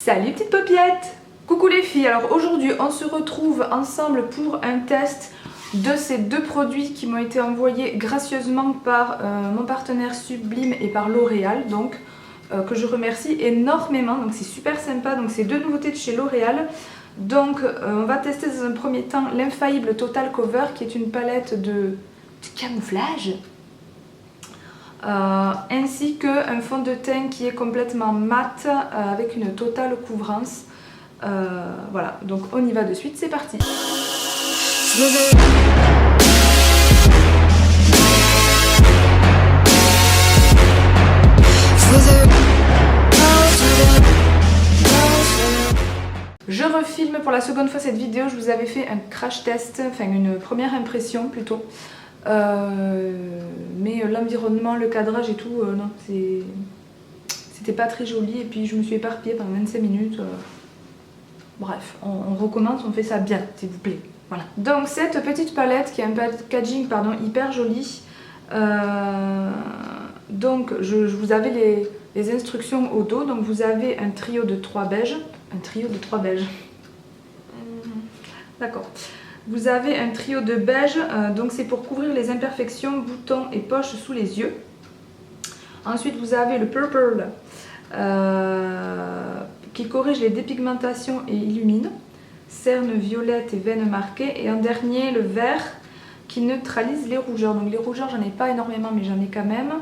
Salut petites paupiètes! Coucou les filles, alors aujourd'hui on se retrouve ensemble pour un test de ces deux produits qui m'ont été envoyés gracieusement par mon partenaire Sublime et par L'Oréal, donc que je remercie énormément, donc c'est super sympa. Donc c'est deux nouveautés de chez L'Oréal. Donc on va tester dans un premier temps l'Infaillible Total Cover qui est une palette de camouflage. Ainsi qu'un fond de teint qui est complètement mat avec une totale couvrance. Voilà, donc on y va de suite, c'est parti. Je refilme pour la seconde fois cette vidéo. Je vous avais fait un crash test, enfin une première impression plutôt. Mais l'environnement, le cadrage et tout, non, c'était pas très joli. Et puis je me suis éparpillée pendant 25 minutes. Bref, on recommence, on fait ça bien, s'il vous plaît. Voilà. Donc cette petite palette qui a un packaging hyper joli. Donc vous avez les instructions au dos. Donc vous avez un trio de 3 beiges. Un trio de 3 beiges. D'accord. Vous avez un trio de beige, donc c'est pour couvrir les imperfections, boutons et poches sous les yeux. Ensuite vous avez le purple qui corrige les dépigmentations et illumine. Cernes violettes et veines marquées. Et en dernier le vert qui neutralise les rougeurs. Donc les rougeurs j'en ai pas énormément mais j'en ai quand même.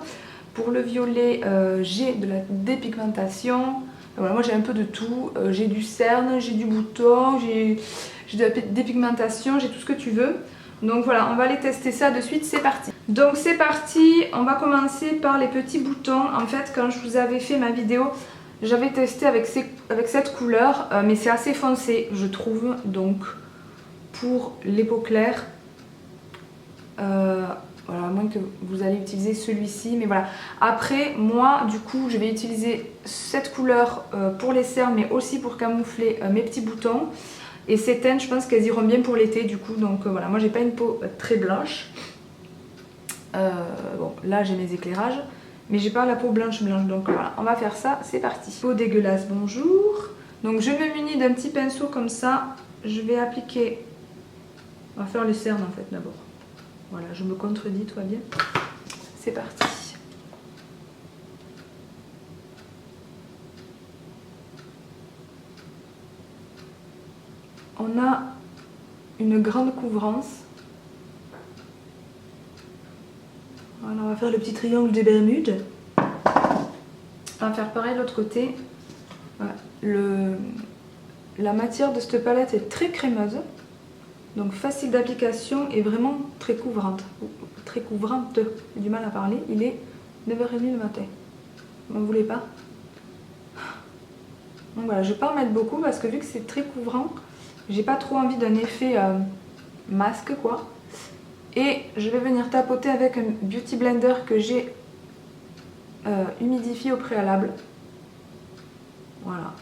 Pour le violet j'ai de la dépigmentation. Voilà, moi j'ai un peu de tout, j'ai du cerne, j'ai du bouton, j'ai de la dépigmentation, j'ai tout ce que tu veux. Donc voilà, on va aller tester ça de suite, c'est parti. Donc c'est parti, on va commencer par les petits boutons. En fait quand je vous avais fait ma vidéo, j'avais testé avec cette couleur, mais c'est assez foncé je trouve. Donc pour les peaux claires, voilà, à moins que vous allez utiliser celui-ci, mais voilà. Après, moi, du coup, je vais utiliser cette couleur pour les cernes, mais aussi pour camoufler mes petits boutons. Et ces teintes, je pense qu'elles iront bien pour l'été, du coup. Donc voilà, moi, j'ai pas une peau très blanche. Bon, là, j'ai mes éclairages, mais j'ai pas la peau blanche. Donc voilà, on va faire ça, c'est parti. Peau dégueulasse, bonjour. Donc je me munis d'un petit pinceau comme ça. Je vais appliquer... On va faire les cernes, en fait, d'abord. Voilà, je me contredis, tout va bien. C'est parti. On a une grande couvrance. Voilà, on va faire le petit triangle des Bermudes. On va faire pareil de l'autre côté. Voilà. La matière de cette palette est très crémeuse. Donc facile d'application et vraiment très couvrante. Très couvrante, j'ai du mal à parler. Il est 9h30 le matin. Vous ne voulez pas? Donc voilà, je ne vais pas en mettre beaucoup parce que vu que c'est très couvrant, j'ai pas trop envie d'un effet masque quoi. Et je vais venir tapoter avec un beauty blender que j'ai humidifié au préalable. Voilà.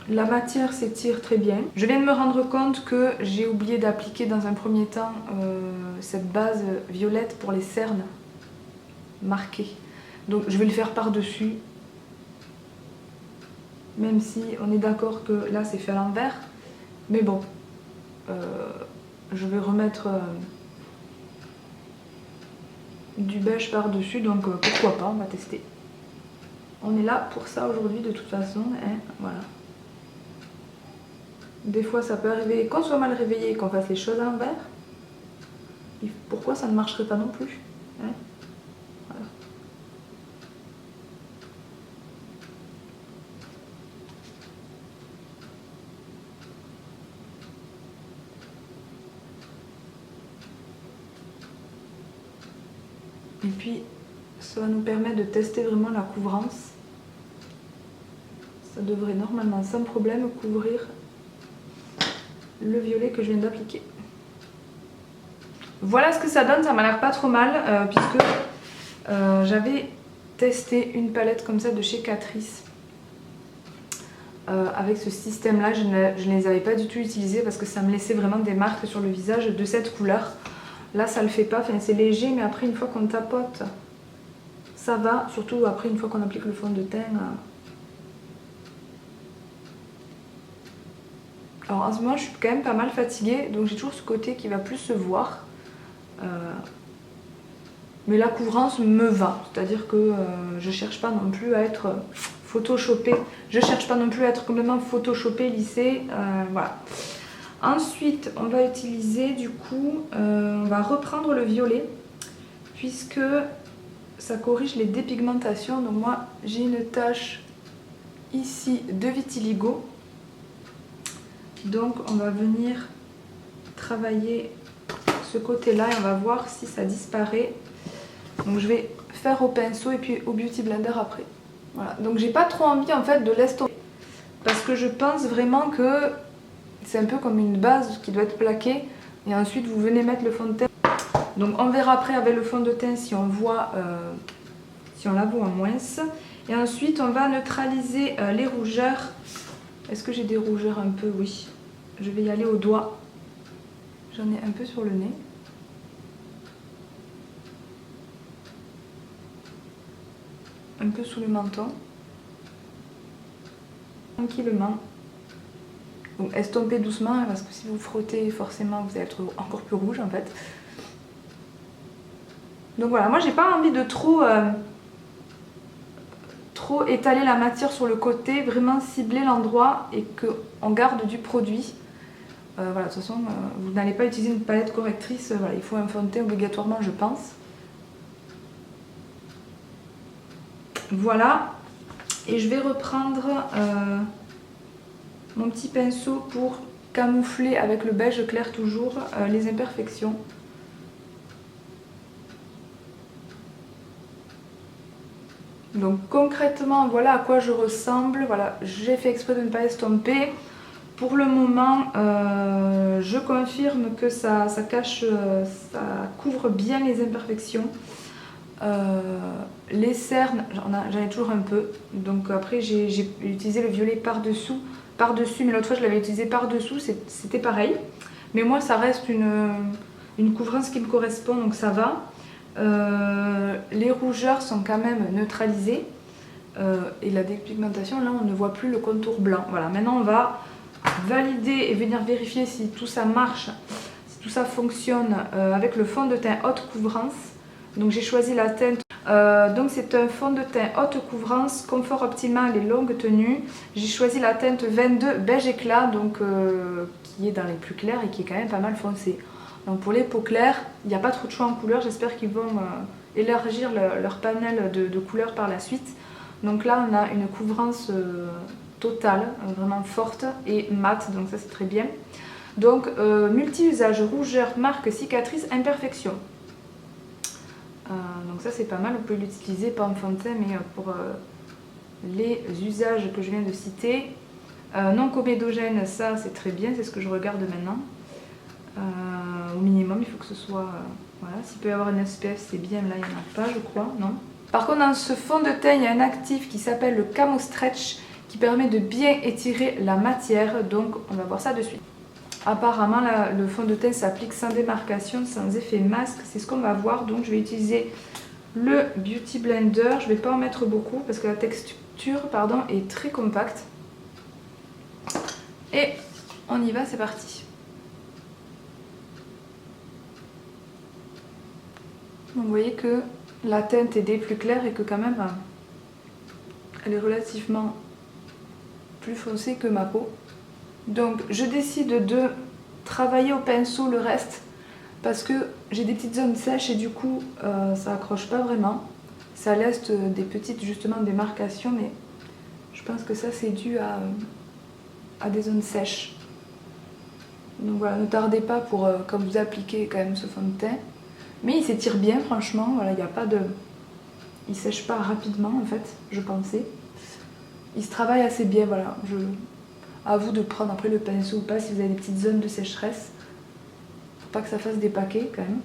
La matière s'étire très bien. Je viens de me rendre compte que j'ai oublié d'appliquer dans un premier temps cette base violette pour les cernes marquées. Donc je vais le faire par-dessus. Même si on est d'accord que là c'est fait à l'envers. Mais bon, je vais remettre du beige par-dessus. Donc pourquoi pas, on va tester. On est là pour ça aujourd'hui de toute façon. Hein, voilà. Des fois ça peut arriver qu'on soit mal réveillé et qu'on fasse les choses à l'envers. Pourquoi ça ne marcherait pas non plus, hein? Voilà. Et puis ça va nous permettre de tester vraiment la couvrance. Ça devrait normalement sans problème couvrir le violet que je viens d'appliquer. Voilà ce que ça donne, ça m'a l'air pas trop mal puisque j'avais testé une palette comme ça de chez Catrice avec ce système là, je ne les avais pas du tout utilisés parce que ça me laissait vraiment des marques sur le visage de cette couleur. Là ça le fait pas, enfin, c'est léger mais après une fois qu'on tapote ça va, surtout après une fois qu'on applique le fond de teint. Alors en ce moment je suis quand même pas mal fatiguée donc j'ai toujours ce côté qui va plus se voir. Mais la couvrance me va, c'est-à-dire que je cherche pas non plus à être photoshopée, je cherche pas non plus à être complètement photoshopée, lissée, voilà. Ensuite on va utiliser du coup, on va reprendre le violet puisque ça corrige les dépigmentations. Donc moi j'ai une tache ici de vitiligo, donc on va venir travailler ce côté là et on va voir si ça disparaît. Donc je vais faire au pinceau et puis au Beauty Blender après. Voilà, donc j'ai pas trop envie en fait de l'estomper parce que je pense vraiment que c'est un peu comme une base qui doit être plaquée et ensuite vous venez mettre le fond de teint. Donc on verra après avec le fond de teint si on voit, si on la voit en moins. Et ensuite on va neutraliser les rougeurs. Est-ce que j'ai des rougeurs un peu? Oui. Je vais y aller au doigt. J'en ai un peu sur le nez. Un peu sous le menton. Tranquillement. Donc estompez doucement parce que si vous frottez forcément vous allez être encore plus rouge en fait. Donc voilà, moi j'ai pas envie de trop étaler la matière sur le côté, vraiment cibler l'endroit et qu'on garde du produit. Voilà, de toute façon vous n'allez pas utiliser une palette correctrice, voilà, il faut un fond de teint obligatoirement je pense. Voilà, et je vais reprendre mon petit pinceau pour camoufler avec le beige clair toujours les imperfections. Donc concrètement voilà à quoi je ressemble, voilà, j'ai fait exprès de ne pas estomper. Pour le moment je confirme que ça cache, ça couvre bien les imperfections. Les cernes, j'en ai toujours un peu, donc après j'ai utilisé le violet par-dessus, mais l'autre fois je l'avais utilisé par-dessous, c'était pareil. Mais moi ça reste une couvrance qui me correspond, donc ça va. Les rougeurs sont quand même neutralisées. Et la dépigmentation, là on ne voit plus le contour blanc. Voilà, maintenant on va valider et venir vérifier si tout ça marche, si tout ça fonctionne avec le fond de teint haute couvrance. Donc j'ai choisi la teinte, donc c'est un fond de teint haute couvrance, confort optimal et longue tenue. J'ai choisi la teinte 22 beige éclat, donc qui est dans les plus clairs et qui est quand même pas mal foncé. Donc pour les peaux claires, il n'y a pas trop de choix en couleurs, j'espère qu'ils vont élargir leur panel de couleurs par la suite. Donc là on a une couvrance totale, vraiment forte et mate, donc ça c'est très bien. Donc multi-usage, rougeur, marque, cicatrice, imperfection. Donc ça c'est pas mal, vous pouvez l'utiliser pas en fond de teint mais pour les usages que je viens de citer. Non comédogène, ça c'est très bien, c'est ce que je regarde maintenant. Au minimum il faut que ce soit, voilà, s'il peut y avoir un SPF c'est bien, là il n'y en a pas je crois, non. Par contre dans ce fond de teint il y a un actif qui s'appelle le Camo Stretch qui permet de bien étirer la matière, donc on va voir ça de suite. Apparemment le fond de teint s'applique sans démarcation, sans effet masque, c'est ce qu'on va voir. Donc je vais utiliser le Beauty Blender, je ne vais pas en mettre beaucoup parce que la texture est très compacte. Et on y va, c'est parti. Donc vous voyez que la teinte est des plus claire et que quand même elle est relativement plus foncée que ma peau. Donc je décide de travailler au pinceau le reste parce que j'ai des petites zones sèches et du coup ça accroche pas vraiment. Ça laisse des petites justement démarcations, mais je pense que ça c'est dû à des zones sèches. Donc voilà, ne tardez pas pour quand vous appliquez quand même ce fond de teint. Mais il s'étire bien franchement, voilà, il n'y a pas de... Il sèche pas rapidement en fait, je pensais. Il se travaille assez bien, voilà. À vous de prendre après le pinceau ou pas si vous avez des petites zones de sécheresse. Faut pas que ça fasse des paquets quand même.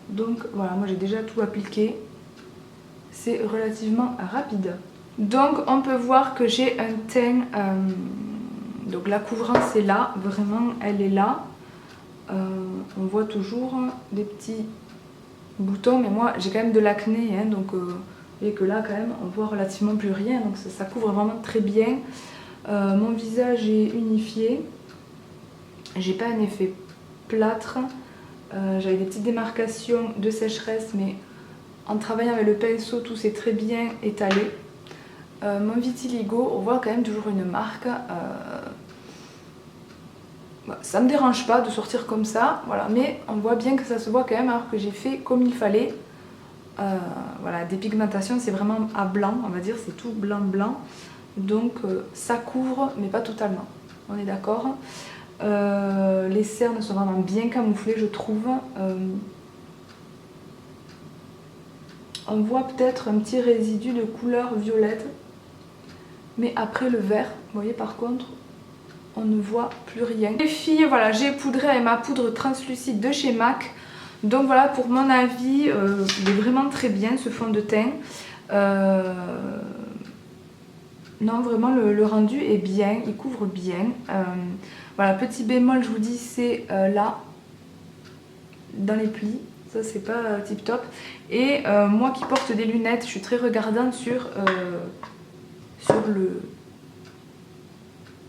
Donc voilà, moi j'ai déjà tout appliqué. C'est relativement rapide. Donc on peut voir que j'ai un teint, donc la couvrance est là, vraiment elle est là. On voit toujours des petits boutons, mais moi j'ai quand même de l'acné, hein, donc vous voyez que là quand même on voit relativement plus rien, donc ça couvre vraiment très bien. Mon visage est unifié, j'ai pas un effet plâtre, j'avais des petites démarcations de sécheresse, mais en travaillant avec le pinceau tout s'est très bien étalé. Mon vitiligo, on voit quand même toujours une marque. Ça me dérange pas de sortir comme ça, voilà, mais on voit bien que ça se voit quand même alors que j'ai fait comme il fallait. Voilà, des pigmentations, c'est vraiment à blanc, on va dire, c'est tout blanc blanc. Donc ça couvre, mais pas totalement. On est d'accord. Les cernes sont vraiment bien camouflées, je trouve. On voit peut-être un petit résidu de couleur violette. Mais après le vert, vous voyez par contre, on ne voit plus rien. Les filles, voilà, j'ai poudré avec ma poudre translucide de chez MAC. Donc voilà, pour mon avis, il est vraiment très bien ce fond de teint. Non, vraiment le rendu est bien, il couvre bien. Voilà, petit bémol, je vous dis, c'est là, dans les plis. Ça, c'est pas tip top. Et moi qui porte des lunettes, je suis très regardante sur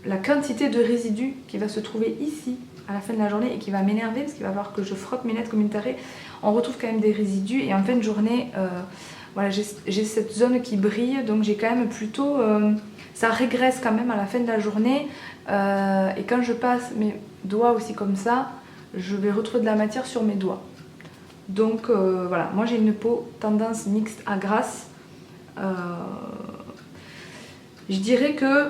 la quantité de résidus qui va se trouver ici à la fin de la journée et qui va m'énerver parce qu'il va falloir que je frotte mes lunettes comme une tarée. On retrouve quand même des résidus et en fin de journée, voilà, j'ai cette zone qui brille, donc j'ai quand même plutôt... ça régresse quand même à la fin de la journée et quand je passe mes doigts aussi comme ça, je vais retrouver de la matière sur mes doigts. Donc voilà, moi j'ai une peau tendance mixte à grasse. Je dirais que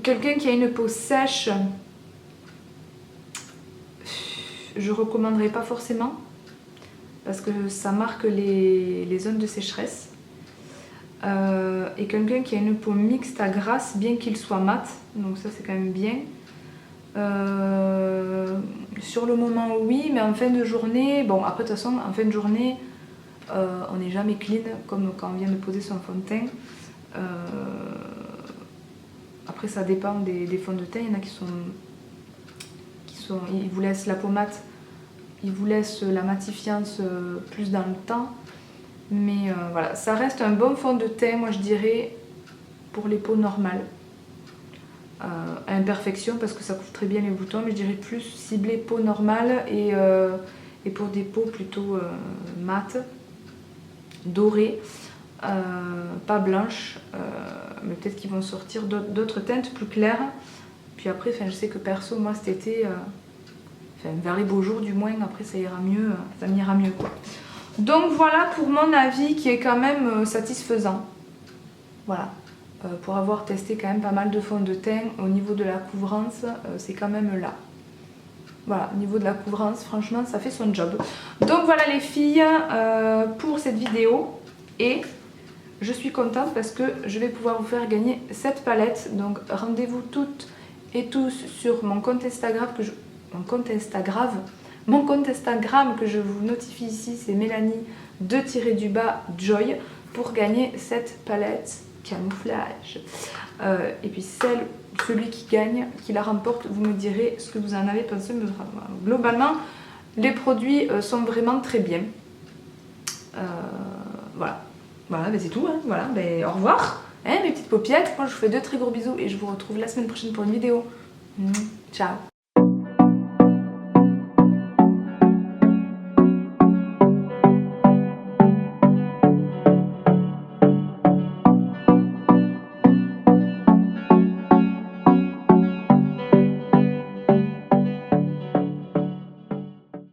quelqu'un qui a une peau sèche, je ne recommanderais pas forcément parce que ça marque les zones de sécheresse. Et quelqu'un qui a une peau mixte à grasse, bien qu'il soit mat, donc ça c'est quand même bien. Sur le moment oui, mais en fin de journée, bon après de toute façon en fin de journée on n'est jamais clean comme quand on vient de poser son fond de teint. Après ça dépend des fonds de teint, il y en a qui ils vous laissent la peau mate, ils vous laissent la matifiance plus dans le temps. Mais voilà, ça reste un bon fond de teint, moi je dirais, pour les peaux normales. À imperfection parce que ça couvre très bien les boutons, mais je dirais plus ciblé peau normale et pour des peaux plutôt mates, dorées, pas blanches, mais peut-être qu'ils vont sortir d'autres teintes plus claires. Puis après, je sais que perso, moi cet été, vers les beaux jours du moins, après ça ira mieux, ça m'ira mieux quoi. Donc voilà pour mon avis qui est quand même satisfaisant. Voilà. Pour avoir testé quand même pas mal de fonds de teint, au niveau de la couvrance, c'est quand même là. Voilà, au niveau de la couvrance, franchement, ça fait son job. Donc voilà les filles, pour cette vidéo. Et je suis contente parce que je vais pouvoir vous faire gagner cette palette. Donc rendez-vous toutes et tous sur mon compte Instagram que je... Mon compte Instagram que je vous notifie ici, c'est Mélanie_Joy pour gagner cette palette camouflage. Et puis celui qui gagne, qui la remporte, vous me direz ce que vous en avez pensé. Globalement, les produits sont vraiment très bien. Voilà, ben c'est tout. Hein. Voilà, ben, au revoir, hein, mes petites paupiettes. Moi, je vous fais de très gros bisous et je vous retrouve la semaine prochaine pour une vidéo. Ciao.